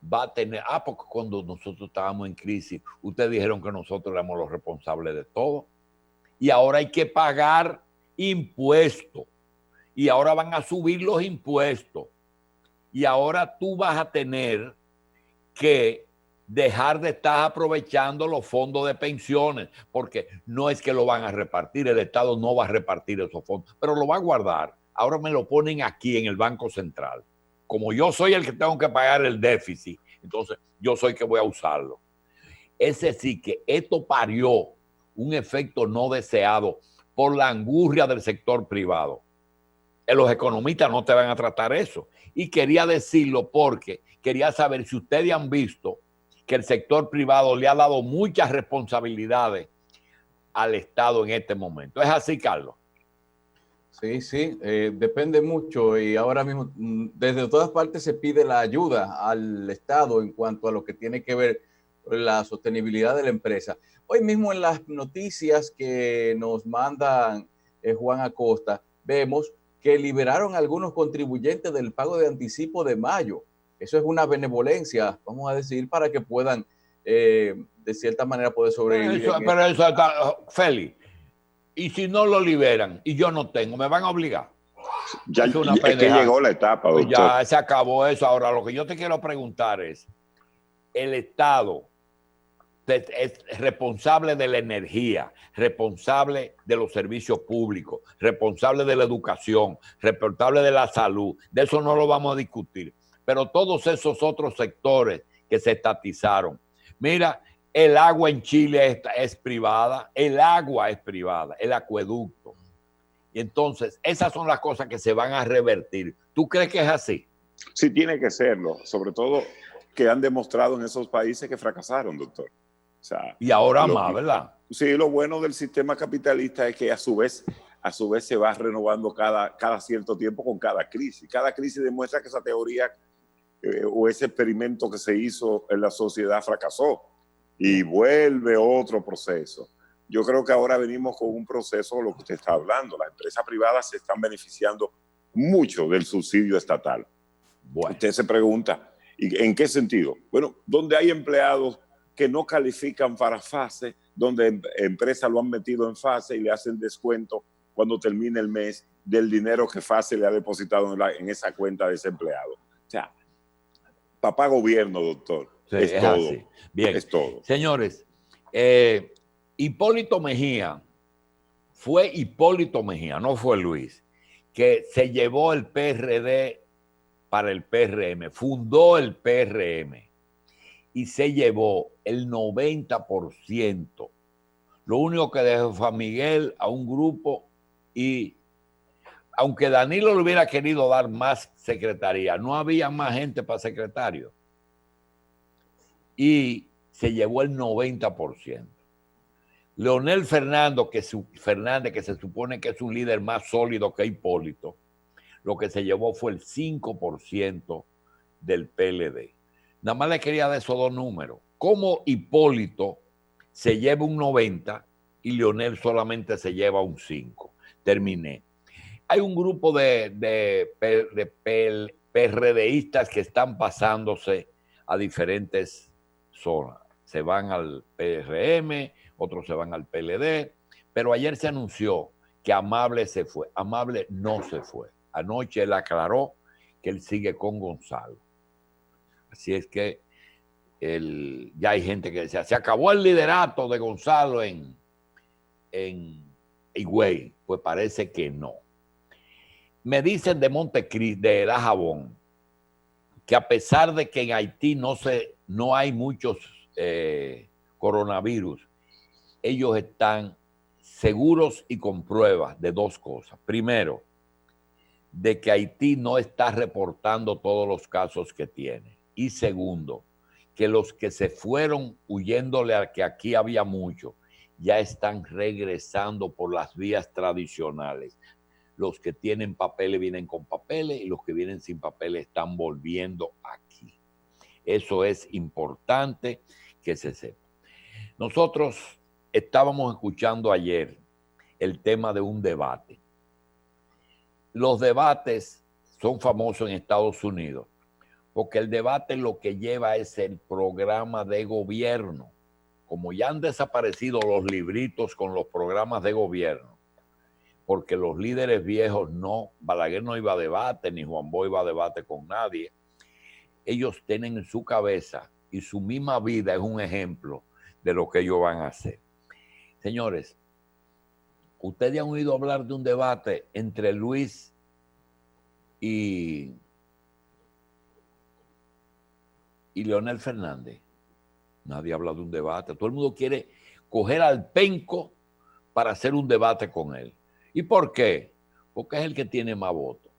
va a tener. Porque cuando nosotros estábamos en crisis, ustedes dijeron que nosotros éramos los responsables de todo y ahora hay que pagar impuestos. Y ahora van a subir los impuestos. Y ahora tú vas a tener que dejar de estar aprovechando los fondos de pensiones, porque no es que lo van a repartir, el Estado no va a repartir esos fondos, pero lo va a guardar. Ahora me lo ponen aquí en el Banco Central. Como yo soy el que tengo que pagar el déficit, entonces yo soy el que voy a usarlo. Es decir, que esto parió un efecto no deseado por la angurria del sector privado. Los economistas no te van a tratar eso. Y quería decirlo porque quería saber si ustedes han visto que el sector privado le ha dado muchas responsabilidades al Estado en este momento. ¿Es así, Carlos? Sí, sí, depende mucho y ahora mismo desde todas partes se pide la ayuda al Estado en cuanto a lo que tiene que ver con la sostenibilidad de la empresa. Hoy mismo en las noticias que nos mandan Juan Acosta, vemos que liberaron a algunos contribuyentes del pago de anticipo de mayo. Eso es una benevolencia, vamos a decir, para que puedan de cierta manera poder sobrevivir. Pero eso está, Félix. Y si no lo liberan y yo no tengo, ¿me van a obligar? Ya es que llegó la etapa, doctor. Ya se acabó eso. Ahora, lo que yo te quiero preguntar es, el Estado es responsable de la energía, responsable de los servicios públicos, responsable de la educación, responsable de la salud. De eso no lo vamos a discutir. Pero todos esos otros sectores que se estatizaron. Mira, el agua en Chile es privada, el agua es privada, el acueducto. Y entonces, esas son las cosas que se van a revertir. ¿Tú crees que es así? Sí, tiene que serlo. Sobre todo que han demostrado en esos países que fracasaron, doctor. O sea, y ahora más, ¿verdad? Sí, lo bueno del sistema capitalista es que a su vez se va renovando cada cierto tiempo con cada crisis. Cada crisis demuestra que esa teoría o ese experimento que se hizo en la sociedad fracasó y vuelve otro proceso. Yo creo que ahora venimos con un proceso, lo que usted está hablando. Las empresas privadas se están beneficiando mucho del subsidio estatal. Bueno. Usted se pregunta, ¿y en qué sentido? Bueno, donde hay empleados que no califican para fase, donde empresas lo han metido en fase y le hacen descuento cuando termine el mes del dinero que fase le ha depositado en esa cuenta de ese empleado. O sea, papá gobierno, doctor. Sí, es todo. Así. Bien. Es todo. Señores, Hipólito Mejía, fue Hipólito Mejía, no fue Luis, que se llevó el PRD para el PRM, fundó el PRM y se llevó el 90%. Lo único que dejó fue a Miguel, a un grupo, y aunque Danilo le hubiera querido dar más secretaría, no había más gente para secretario. Y se llevó el 90%. Leonel Fernández, que se supone que es un líder más sólido que Hipólito, lo que se llevó fue el 5% del PLD. Nada más le quería dar esos dos números. Cómo Hipólito se lleva un 90 y Leonel solamente se lleva un 5. Terminé. Hay un grupo de PRDistas que están pasándose a diferentes zonas. Se van al PRM, otros se van al PLD, pero ayer se anunció que Amable se fue. Amable no se fue. Anoche él aclaró que él sigue con Gonzalo. Así es que ya hay gente que decía, se acabó el liderato de Gonzalo en Higüey. Pues parece que no. Me dicen de Montecristi, de Dajabón, que a pesar de que en Haití no hay muchos coronavirus, ellos están seguros y con pruebas de dos cosas. Primero, de que Haití no está reportando todos los casos que tiene. Y segundo, que los que se fueron huyéndole a que aquí había mucho, ya están regresando por las vías tradicionales. Los que tienen papeles vienen con papeles y los que vienen sin papeles están volviendo aquí. Eso es importante que se sepa. Nosotros estábamos escuchando ayer el tema de un debate. Los debates son famosos en Estados Unidos porque el debate lo que lleva es el programa de gobierno. Como ya han desaparecido los libritos con los programas de gobierno, porque los líderes viejos Balaguer no iba a debate, ni Juan Bosch iba a debate con nadie. Ellos tienen en su cabeza y su misma vida es un ejemplo de lo que ellos van a hacer. Señores, ¿ustedes han oído hablar de un debate entre Luis y Leonel Fernández? Nadie habla de un debate. Todo el mundo quiere coger al penco para hacer un debate con él. ¿Y por qué? Porque es el que tiene más votos.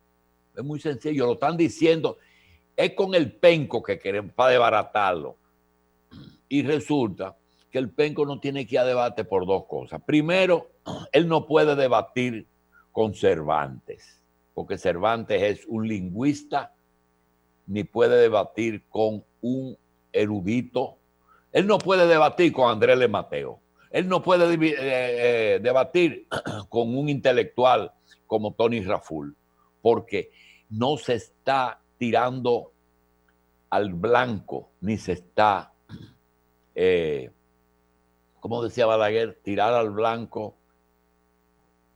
Es muy sencillo, lo están diciendo. Es con el penco que quieren para desbaratarlo. Y resulta que el penco no tiene que ir a debate por dos cosas. Primero, él no puede debatir con Cervantes, porque Cervantes es un lingüista, ni puede debatir con un erudito. Él no puede debatir con Andrés Le Mateo. Él no puede debatir con un intelectual como Tony Raful, porque no se está tirando al blanco, ni se está, como decía Balaguer, tirar al blanco,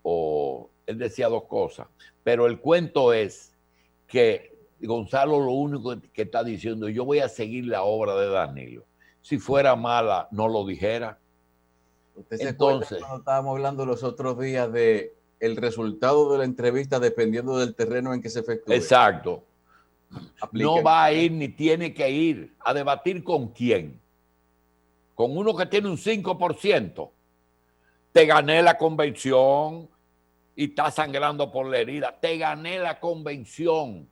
o él decía dos cosas. Pero el cuento es que Gonzalo lo único que está diciendo, yo voy a seguir la obra de Danilo. Si fuera mala, no lo dijera. Usted se acuerda cuando estábamos hablando los otros días de el resultado de la entrevista dependiendo del terreno en que se efectúe. Exacto. No va a ir ni tiene que ir a debatir con quién. Con uno que tiene un 5%. Te gané la convención y está sangrando por la herida. Te gané la convención.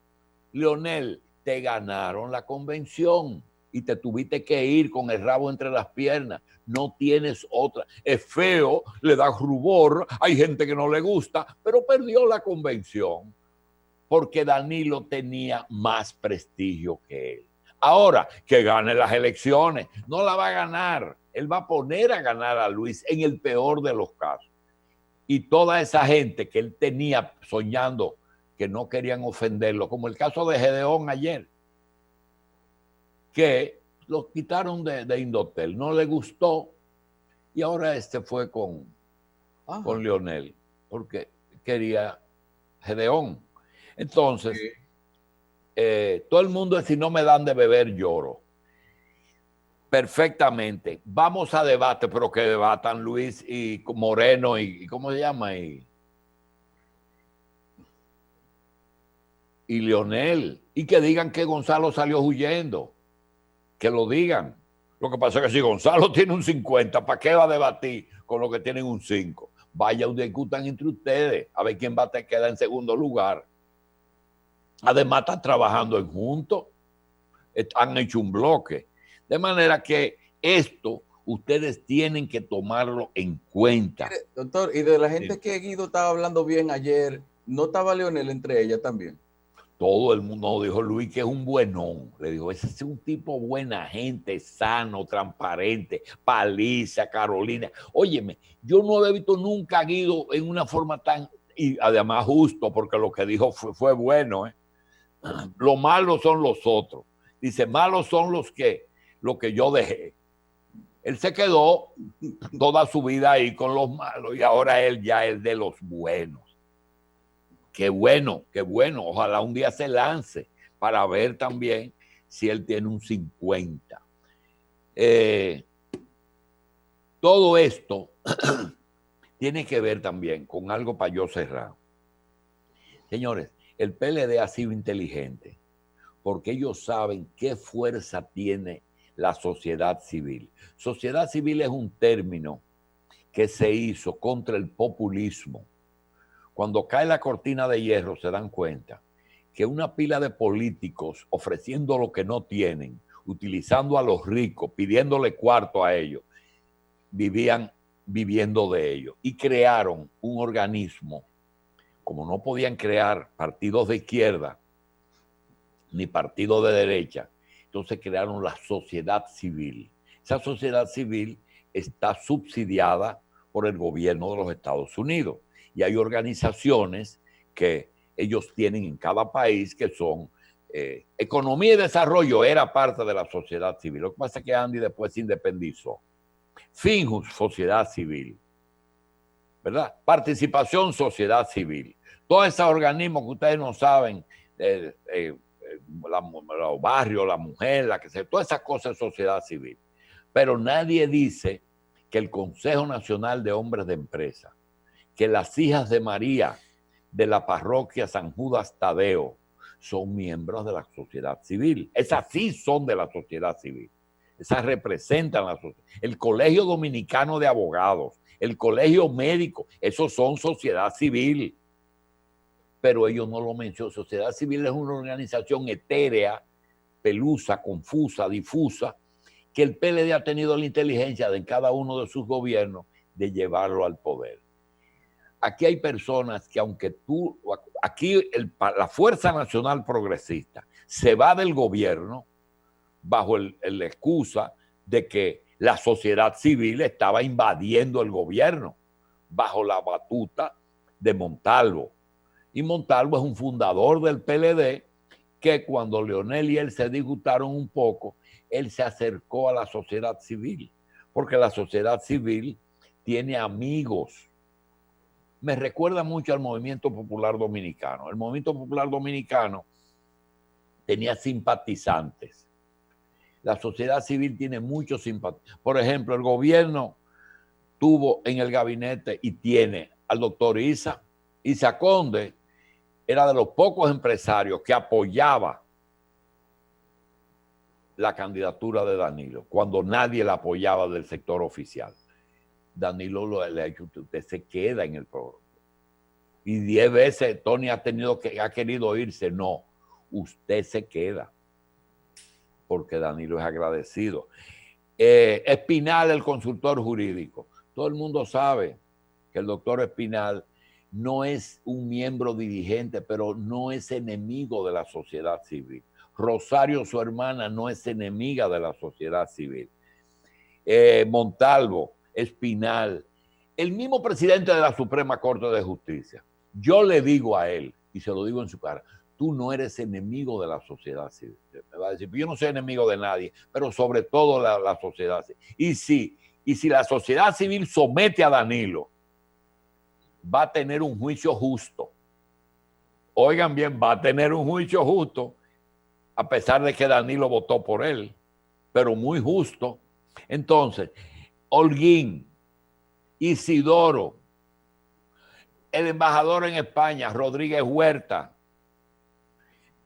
Leonel, te ganaron la convención y te tuviste que ir con el rabo entre las piernas. No tienes otra. Es feo, le da rubor, hay gente que no le gusta, pero perdió la convención porque Danilo tenía más prestigio que él. Ahora, que gane las elecciones, no la va a ganar. Él va a poner a ganar a Luis en el peor de los casos. Y toda esa gente que él tenía soñando que no querían ofenderlo, como el caso de Gedeón ayer, que lo quitaron de Indotel, no le gustó, y ahora fue con Leonel, porque quería Gedeón. Entonces, todo el mundo es, si no me dan de beber, lloro. Perfectamente. Vamos a debate, pero que debatan Luis y Moreno y ¿cómo se llama? Y Leonel. Y que digan que Gonzalo salió huyendo. Que lo digan. Lo que pasa es que si Gonzalo tiene un 50, ¿para qué va a debatir con los que tienen un 5? Vaya, discutan entre ustedes a ver quién va a quedar en segundo lugar. Además, están trabajando en juntos. Han hecho un bloque. De manera que esto ustedes tienen que tomarlo en cuenta. Mire, doctor, y de la gente que Guido estaba hablando bien ayer, ¿no estaba Leonel entre ellas también? Todo el mundo dijo, Luis, que es un buenón. Le dijo, ese es un tipo buena gente, sano, transparente, Paliza, Carolina. Óyeme, yo no he visto nunca a Guido en una forma tan, y además justo, porque lo que dijo fue bueno. Lo malo son los otros. Dice, malos son lo que yo dejé. Él se quedó toda su vida ahí con los malos y ahora él ya es de los buenos. Qué bueno, qué bueno. Ojalá un día se lance para ver también si él tiene un 50. Todo esto tiene que ver también con algo para yo cerrar. Señores, el PLD ha sido inteligente porque ellos saben qué fuerza tiene la sociedad civil. Sociedad civil es un término que se hizo contra el populismo. Cuando cae la cortina de hierro se dan cuenta que una pila de políticos ofreciendo lo que no tienen, utilizando a los ricos, pidiéndole cuarto a ellos, vivían viviendo de ellos y crearon un organismo. Como no podían crear partidos de izquierda ni partidos de derecha, entonces crearon la sociedad civil. Esa sociedad civil está subsidiada por el gobierno de los Estados Unidos y hay organizaciones que ellos tienen en cada país que son economía y desarrollo, era parte de la sociedad civil. Lo que pasa es que Andy después se independizó. Finjus, sociedad civil, ¿verdad? Participación, sociedad civil. Todos esos organismos que ustedes no saben, los barrios, la mujer, la que sea, todas esas cosas de sociedad civil. Pero nadie dice que el Consejo Nacional de Hombres de Empresa, que las hijas de María de la parroquia San Judas Tadeo son miembros de la sociedad civil. Esas sí son de la sociedad civil. Esas representan la sociedad. El Colegio Dominicano de Abogados, el Colegio Médico, esos son sociedad civil. Pero ellos no lo mencionan. Sociedad civil es una organización etérea, pelusa, confusa, difusa, que el PLD ha tenido la inteligencia de en cada uno de sus gobiernos de llevarlo al poder. Aquí hay personas que la Fuerza Nacional Progresista se va del gobierno bajo la excusa de que la sociedad civil estaba invadiendo el gobierno, bajo la batuta de Montalvo. Y Montalvo es un fundador del PLD que cuando Leonel y él se disgustaron un poco, él se acercó a la sociedad civil, porque la sociedad civil tiene amigos. Me recuerda mucho al Movimiento Popular Dominicano. El Movimiento Popular Dominicano tenía simpatizantes. La sociedad civil tiene muchos simpatizantes. Por ejemplo, el gobierno tuvo en el gabinete y tiene al doctor Isa Conde. Era de los pocos empresarios que apoyaba la candidatura de Danilo, cuando nadie la apoyaba del sector oficial. Danilo le ha dicho, usted se queda en el programa. Y 10 veces Tony ha querido irse. No, usted se queda. Porque Danilo es agradecido. Espinal, el consultor jurídico. Todo el mundo sabe que el doctor Espinal no es un miembro dirigente, pero no es enemigo de la sociedad civil. Rosario, su hermana, no es enemiga de la sociedad civil. Montalvo, Espinal, el mismo presidente de la Suprema Corte de Justicia. Yo le digo a él, y se lo digo en su cara, tú no eres enemigo de la sociedad civil. Me va a decir, yo no soy enemigo de nadie, pero sobre todo la sociedad civil. Y si la sociedad civil somete a Danilo, va a tener un juicio justo. Oigan bien, va a tener un juicio justo, a pesar de que Danilo votó por él, pero muy justo. Entonces, Holguín, Isidoro, el embajador en España, Rodríguez Huerta,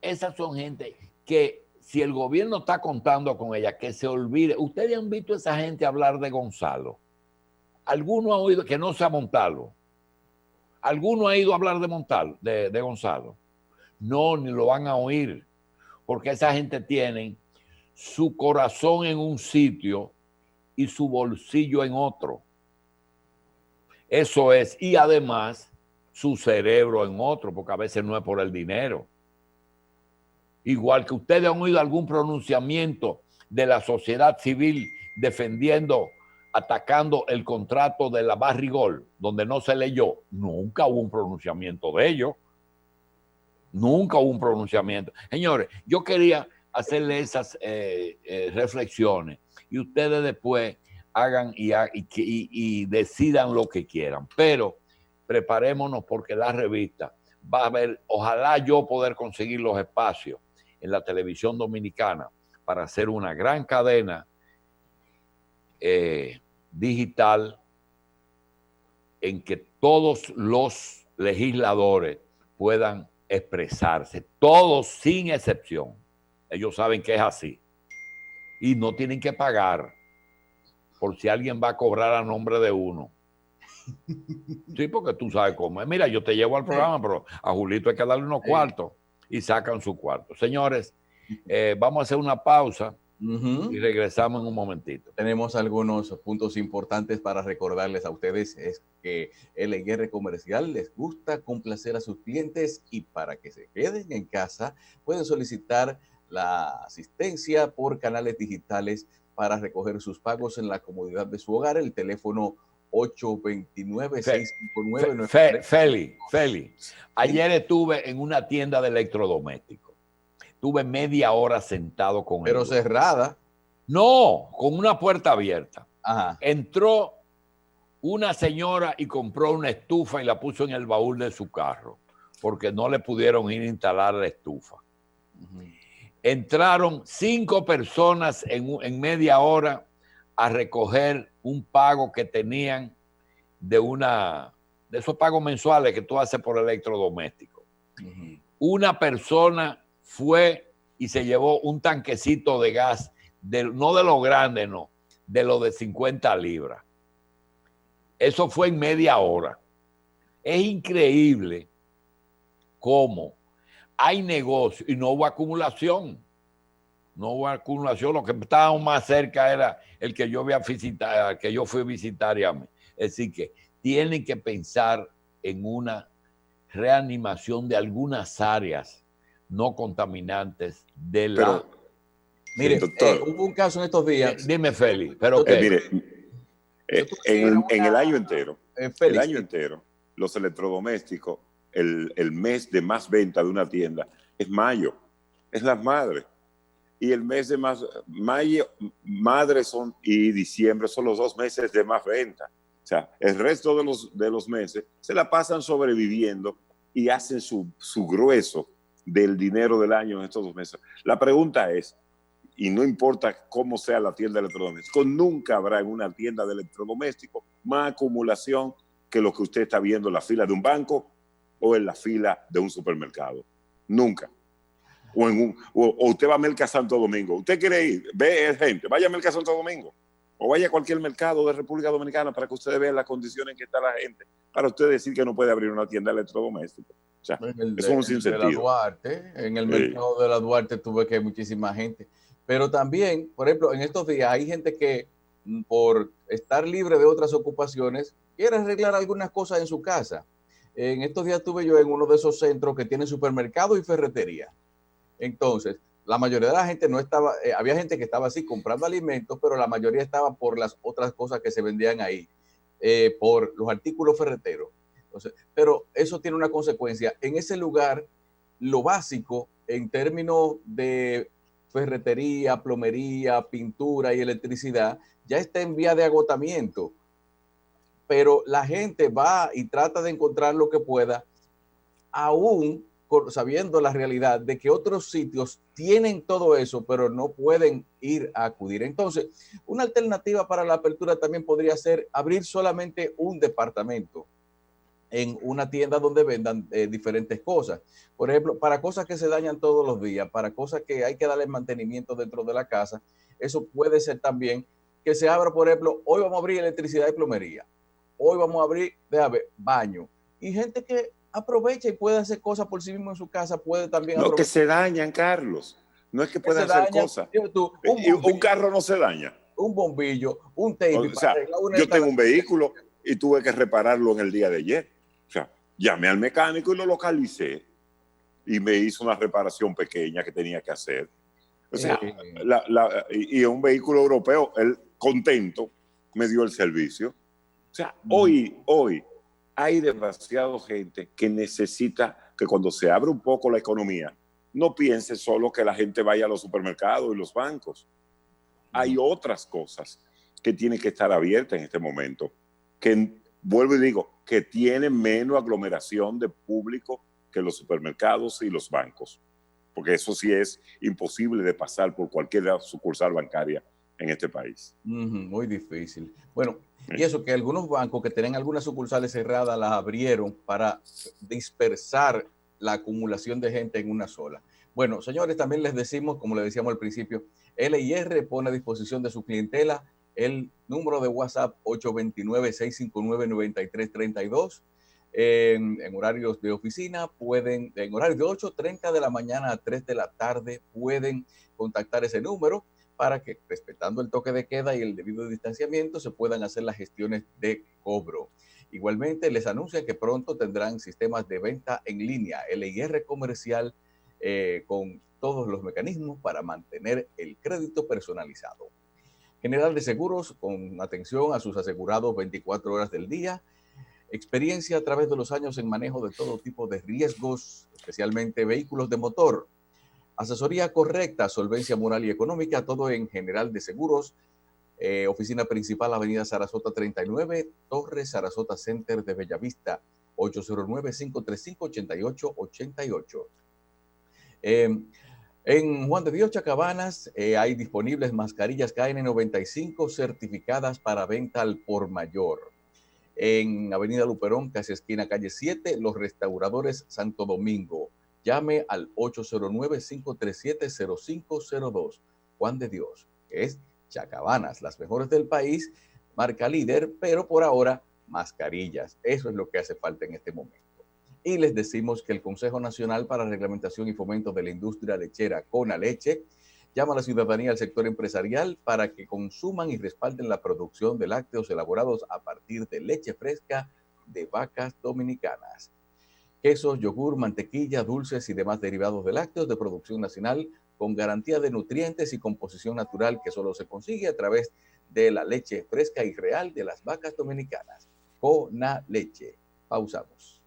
esas son gente que si el gobierno está contando con ella, que se olvide. Ustedes han visto a esa gente hablar de Gonzalo. ¿Alguno ha oído que no sea Montalvo? ¿Alguno ha ido a hablar de Gonzalo? No, ni lo van a oír, porque esa gente tiene su corazón en un sitio y su bolsillo en otro. Eso es, y además su cerebro en otro, porque a veces no es por el dinero. Igual que ustedes han oído algún pronunciamiento de la sociedad civil defendiendo, atacando el contrato de la Barrigol, donde no se leyó. Nunca hubo un pronunciamiento de ello. Nunca hubo un pronunciamiento. Señores, yo quería hacerle esas reflexiones y ustedes después hagan y decidan lo que quieran. Pero preparémonos porque la revista va a haber, ojalá yo poder conseguir los espacios en la televisión dominicana para hacer una gran cadena digital en que todos los legisladores puedan expresarse, todos sin excepción. Ellos saben que es así y no tienen que pagar por si alguien va a cobrar a nombre de uno. Sí, porque tú sabes cómo es. Mira, yo te llevo al programa, pero a Julito hay que darle unos cuartos y sacan su cuarto. Señores, vamos a hacer una pausa y regresamos en un momentito. Tenemos algunos puntos importantes para recordarles a ustedes. Es que LGR Comercial les gusta complacer a sus clientes y para que se queden en casa pueden solicitar la asistencia por canales digitales para recoger sus pagos en la comodidad de su hogar. El teléfono 829-659. Feli, ayer estuve en una tienda de electrodomésticos. Estuve media hora sentado con él. Pero cerrada. No, con una puerta abierta. Ajá. Entró una señora y compró una estufa y la puso en el baúl de su carro, porque no le pudieron ir a instalar la estufa. Entraron 5 personas en media hora a recoger un pago que tenían de esos pagos mensuales que tú haces por electrodoméstico. Una persona fue y se llevó un tanquecito de gas no de los grandes, no, de los de 50 libras. Eso fue en media hora. Es increíble cómo hay negocio y no hubo acumulación. No hubo acumulación. Lo que estaba más cerca era el que yo fui a visitar. Es decir, que tienen que pensar en una reanimación de algunas áreas no contaminantes de la... Mire, hubo un caso en estos días. Dime, Félix, pero mire, en el año entero, los electrodomésticos, el mes de más venta de una tienda es mayo, es las madres. Y el mes de mayo, madres y diciembre son los 2 meses de más venta. O sea, el resto de los meses se la pasan sobreviviendo y hacen su grueso del dinero del año en estos 2 meses. La pregunta es, y no importa cómo sea la tienda de electrodomésticos, nunca habrá en una tienda de electrodomésticos más acumulación que lo que usted está viendo en la fila de un banco o en la fila de un supermercado. Nunca. O usted va a Merca Santo Domingo. Usted quiere ir, ve gente, vaya a Merca Santo Domingo o vaya a cualquier mercado de República Dominicana para que ustedes vean las condiciones en que está la gente, para usted decir que no puede abrir una tienda de electrodomésticos. O sea, eso es un sinsentido. En el mercado de la Duarte tuve que hay muchísima gente. Pero también, por ejemplo, en estos días hay gente que por estar libre de otras ocupaciones quiere arreglar algunas cosas en su casa. En estos días estuve yo en uno de esos centros que tiene supermercado y ferretería. Entonces, la mayoría de la gente no estaba, había gente que estaba así comprando alimentos, pero la mayoría estaba por las otras cosas que se vendían ahí, por los artículos ferreteros. Entonces, pero eso tiene una consecuencia. En ese lugar, lo básico en términos de ferretería, plomería, pintura y electricidad ya está en vía de agotamiento. Pero la gente va y trata de encontrar lo que pueda, aún sabiendo la realidad de que otros sitios tienen todo eso, pero no pueden ir a acudir. Entonces, una alternativa para la apertura también podría ser abrir solamente un departamento en una tienda donde vendan diferentes cosas. Por ejemplo, para cosas que se dañan todos los días, para cosas que hay que darle mantenimiento dentro de la casa, eso puede ser también que se abra, por ejemplo, hoy vamos a abrir electricidad y plomería, hoy vamos a abrir, baño. Y gente que aprovecha y puede hacer cosas por sí mismo en su casa, puede también aprovechar. No, que se dañan, Carlos. No es que puedan hacer cosas. Un carro no se daña. Un bombillo, un tape. O sea, yo tengo un vehículo y tuve que repararlo en el día de ayer. O sea, llamé al mecánico y lo localicé y me hizo una reparación pequeña que tenía que hacer. O sea, y un vehículo europeo, él contento me dio el servicio. O sea, hoy hay demasiada gente que necesita que cuando se abre un poco la economía, no piense solo que la gente vaya a los supermercados y los bancos. Hay otras cosas que tienen que estar abiertas en este momento, que vuelvo y digo, que tienen menos aglomeración de público que los supermercados y los bancos, porque eso sí es imposible de pasar por cualquier sucursal bancaria en este país. Muy difícil. Bueno, y eso que algunos bancos que tienen algunas sucursales cerradas las abrieron para dispersar la acumulación de gente en una sola. Bueno, señores, también les decimos, como les decíamos al principio, LIR pone a disposición de su clientela el número de WhatsApp 829-659-9332. En horarios de oficina en horarios de 8:30 de la mañana a 3 de la tarde pueden contactar ese número para que, respetando el toque de queda y el debido distanciamiento, se puedan hacer las gestiones de cobro. Igualmente, les anuncian que pronto tendrán sistemas de venta en línea, LIR comercial, con todos los mecanismos para mantener el crédito personalizado. General de Seguros, con atención a sus asegurados 24 horas del día, experiencia a través de los años en manejo de todo tipo de riesgos, especialmente vehículos de motor. Asesoría correcta, solvencia moral y económica, todo en General de Seguros. Oficina principal, Avenida Sarasota 39, Torre Sarasota Center de Bellavista, 809-535-8888. En Juan de Dios Chacabanas hay disponibles mascarillas KN95 certificadas para venta al por mayor. En Avenida Luperón, casi esquina calle 7, Los Restauradores Santo Domingo. Llame al 809-537-0502. Juan de Dios. que es Chacabanas, las mejores del país, marca líder, pero por ahora mascarillas. Eso es lo que hace falta en este momento. Y les decimos que el Consejo Nacional para la Reglamentación y Fomento de la Industria Lechera, CONALECHE, llama a la ciudadanía al sector empresarial para que consuman y respalden la producción de lácteos elaborados a partir de leche fresca de vacas dominicanas. Quesos, yogur, mantequilla, dulces y demás derivados de lácteos de producción nacional con garantía de nutrientes y composición natural que solo se consigue a través de la leche fresca y real de las vacas dominicanas. CONALECHE. Pausamos.